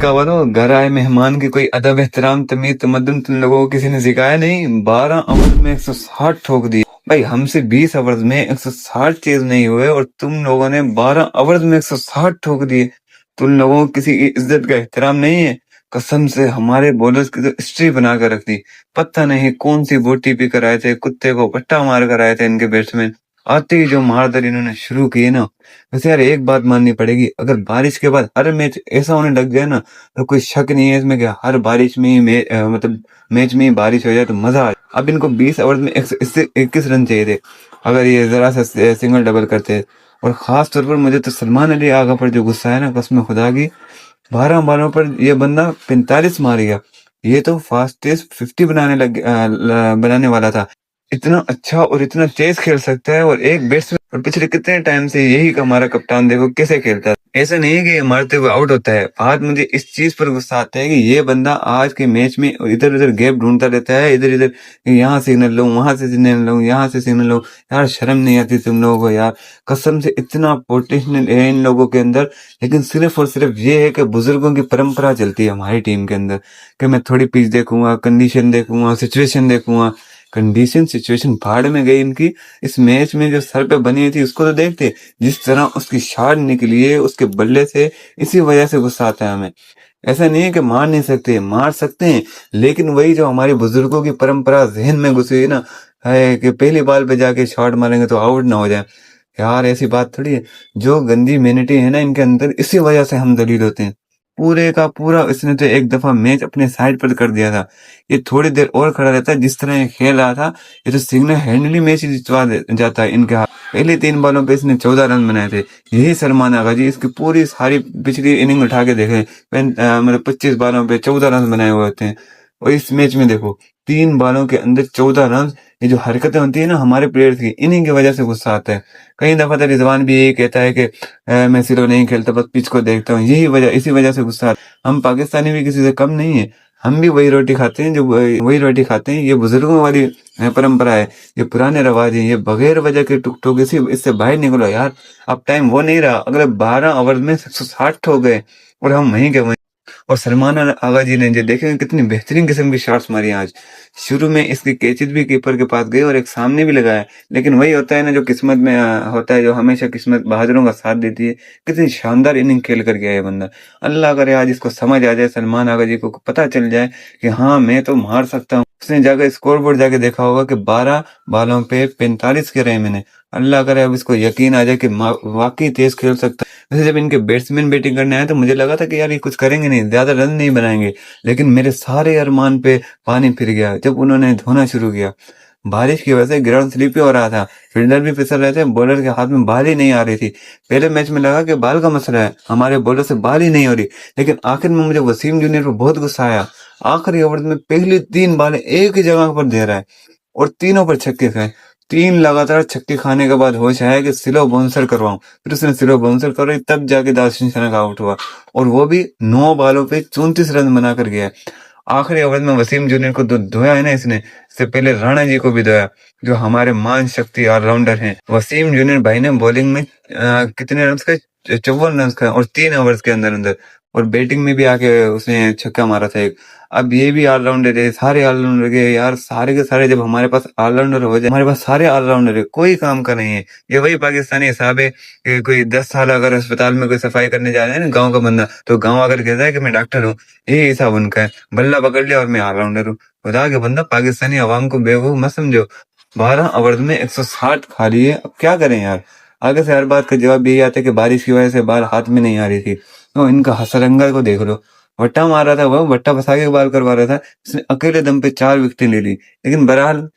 इनका वो तो घर आए मेहमान की कोई अदब एहतराम तमीज तमद्दुन तुम लोगों को किसी ने सिखाया नहीं। 12 ओवर में 160 ठोक दिए। भाई हमसे 20 ओवर में 160 चेज नहीं हुए और तुम लोगों ने 12 ओवर में 160 ठोक दिए। तुम लोगों को किसी की इज्जत का एहतराम नहीं है। कसम से हमारे बॉलर्स की तो हिस्ट्री बना कर रख दी। पता नहीं कौन सी बोटी पी कर आए थे, कुत्ते को पट्टा मार कर आए थे इनके बैट्समैन। आते ही जो मारदार इन्होंने शुरू की है ना। वैसे यार एक बात माननी पड़ेगी, अगर बारिश के बाद हर मैच ऐसा होने लग जाए ना तो कोई शक नहीं है इसमें कि हर बारिश में ही मतलब मैच में ही बारिश हो जाए तो मजा आ जाए। अब इनको 20 ओवर में 121 रन चाहिए थे अगर ये जरा सा सिंगल डबल करते। और खास तौर पर मुझे तो सलमान अली आगा पर जो गुस्सा है ना, कसम खुदा की। 12 बालों पर ये बंदा 45 मार गया। ये तो फास्टेस्ट 50 बनाने वाला था। इतना अच्छा और इतना तेज खेल सकता है और एक बैट्समैन, और पिछले कितने टाइम से यही हमारा कप्तान देखो कैसे खेलता है। ऐसा नहीं है कि ये मारते हुए आउट होता है। बात मुझे इस चीज पर गुस्सा आता है कि ये बंदा आज के मैच में इधर उधर गैप ढूंढता रहता है, इधर इधर यहाँ सिग्नल लूं, वहां से सिग्नल लूं, यहाँ से सिग्नल लूं। यार शर्म नहीं आती तुम लोगों को यार। कसम से इतना पोटेंशियल है इन लोगों के अंदर, लेकिन सिर्फ और सिर्फ ये है कि बुजुर्गों की परंपरा चलती है हमारी टीम के अंदर कि मैं थोड़ी पिच देखूंगा, कंडीशन देखूंगा, सिचुएशन देखूंगा। कंडीशन सिचुएशन भाड़ में गई इनकी। इस मैच में जो सर पे बनी हुई थी उसको तो देखते, जिस तरह उसकी शॉट निकली है उसके बल्ले से, इसी वजह से गुस्सा आता है हमें। ऐसा नहीं है कि मार नहीं सकते, मार सकते हैं, लेकिन वही जो हमारे बुजुर्गों की परंपरा जहन में घुसी हुई है ना, है कि पहली बॉल पे जाके शॉट मारेंगे तो आउट ना हो जाए। यार ऐसी बात थोड़ी है। जो गंदी मेनिटी है ना इनके अंदर, इसी वजह से हम दलील होते हैं। पूरे का पूरा इसने तो एक दफा मैच अपने साइड पर कर दिया था। ये थोड़ी देर और खड़ा रहता है, जिस तरह ये खेल रहा था, ये तो सिंगल हैंडली मैच जितवा जाता है इनके हाथ। पहले 3 बॉलों पे इसने 14 रन बनाए थे। यही सलमान आगा जी, इसकी पूरी सारी पिछली इनिंग उठा के देखे, मतलब 25 बॉलों पे 14 रन बनाए हुए होते हैं। और इस मैच में देखो 3 बॉलों के अंदर 14 रन। ये जो हरकतें होती है ना हमारे प्लेयर की, इन्हीं की वजह से गुस्सा आता है। कई दफा तो रिजवान भी यही कहता है कि मैं सिर्फ नहीं खेलता, बस पिच को देखता हूँ। यही वजह, इसी वजह से गुस्सा आता है। हम पाकिस्तानी भी किसी से कम नहीं है। हम भी वही रोटी खाते हैं, जो वही रोटी खाते हैं। ये बुजुर्गों वाली परंपरा है, ये पुराने रवाज है। ये बगैर वजह के टुक टुक इसी इससे बाहर निकलो यार। अब टाइम वो नहीं रहा। अगले 12 ओवर में 160 हो गए और हम वहीं के वहीं। और सलमान आगा जी ने जो देखे कितनी बेहतरीन किस्म की शॉट्स मारी आज। शुरू में इसकी कैचेज भी कीपर के पास गई और एक सामने भी लगाया, लेकिन वही होता है ना जो किस्मत में होता है, जो हमेशा किस्मत बहादुरों का साथ देती है। कितनी शानदार इनिंग खेल कर गया ये बंदा। अल्लाह करे आज इसको समझ आ जाए, सलमान आगा जी को पता चल जाए कि हाँ मैं तो मार सकता हूँ। उसने जाकर स्कोर बोर्ड जाके देखा होगा कि 12 बॉलों पे 45 करे मैंने। अल्लाह करे अब इसको यकीन आ जाए कि वाकई तेज खेल सकता है। वैसे जब इनके बैट्समैन बैटिंग करने आए तो मुझे लगा था कि यार ये कुछ करेंगे नहीं, ज्यादा रन नहीं बनाएंगे, लेकिन मेरे सारे अरमान पे पानी फिर गया जब उन्होंने धोना शुरू किया। बारिश की वजह से ग्राउंड स्लिप हो रहा था, फील्डर भी फिसल रहे थे, बॉलर के हाथ में बॉल ही नहीं आ रही थी। पहले मैच में लगा कि बॉल का मसला है, हमारे बॉलर से बॉल ही नहीं हो रही, लेकिन आखिर में मुझे वसीम जूनियर पर बहुत गुस्सा आया। आखिरी ओवर में पहली 3 बॉलें एक ही जगह पर दे रहा है और तीनों पर छक्के खाए। 3 लगातार छक्के खाने के बाद होश आया कि स्लो बाउंसर करवाऊं। फिर उसने स्लो बाउंसर करवाई, तब जाके दाशिन शनक आउट हुआ और वो भी 9 बॉलों पे 34 रन बनाकर गया। आखिरी ओवर में वसीम जूनियर को धोया है ना इसने, इससे पहले राणा जी को भी धोया, जो हमारे मान शक्ति ऑलराउंडर हैं। वसीम जूनियर भाई ने बॉलिंग में कितने रन का, 54 रन का, और 3 ओवर्स के अंदर अंदर। और बैटिंग में भी आके उसने छक्का मारा था एक। अब ये भी ऑलराउंडर है, सारे ऑलराउंडर के यार, सारे के सारे। जब हमारे पास ऑलराउंडर हो जाए, हमारे पास सारे ऑलराउंडर है, कोई काम का नहीं है। ये वही पाकिस्तानी हिसाब है कि कोई 10 साल अगर अस्पताल में कोई सफाई करने जा रहा है ना गांव का बंदा, तो गांव अगर कहता है कि मैं डॉक्टर हूँ, ये हिसाब उनका है। बल्ला पकड़ लिया और मैं ऑलराउंडर हूँ। खुदा के बंदा, पाकिस्तानी अवाम को बेवकूफ मत समझो। 12 ओवर में 160 खा रही है, अब क्या करें यार। आगे से हर बात का जवाब यही आता है कि बारिश की वजह से बाल हाथ में नहीं आ रही थी। तो इनका हसरंगा को देख लो, वट्टा मार रहा था, वो वट्टा फंसा के बाल करवा रहा था। इसने अकेले दम पे 4 विकेटें ले ली, लेकिन बहरहाल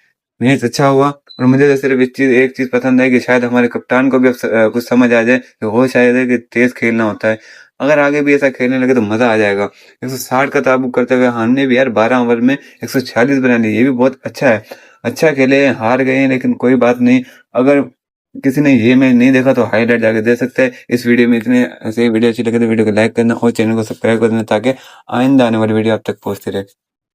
मैच अच्छा हुआ। और मुझे तो सिर्फ एक चीज पसंद है कि शायद हमारे कप्तान को भी अब कुछ समझ आ जाए कि वो शायद है कि तेज खेलना होता है। अगर आगे भी ऐसा खेलने लगे तो मजा आ जाएगा। 160 का ताबुक करते हुए हमने भी यार 12 ओवर में 146 बना लिए, ये भी बहुत अच्छा है। अच्छा खेले, हार गए लेकिन कोई बात नहीं। अगर किसी ने ये मैच नहीं देखा तो हाईलाइट जाके दे सकते हैं। इस वीडियो में इतने ऐसे वीडियो अच्छी लगे तो वीडियो को लाइक करना और चैनल को सब्सक्राइब कर देना, ताकि आइंदा आने वाली वीडियो आप तक पहुंचती रहे।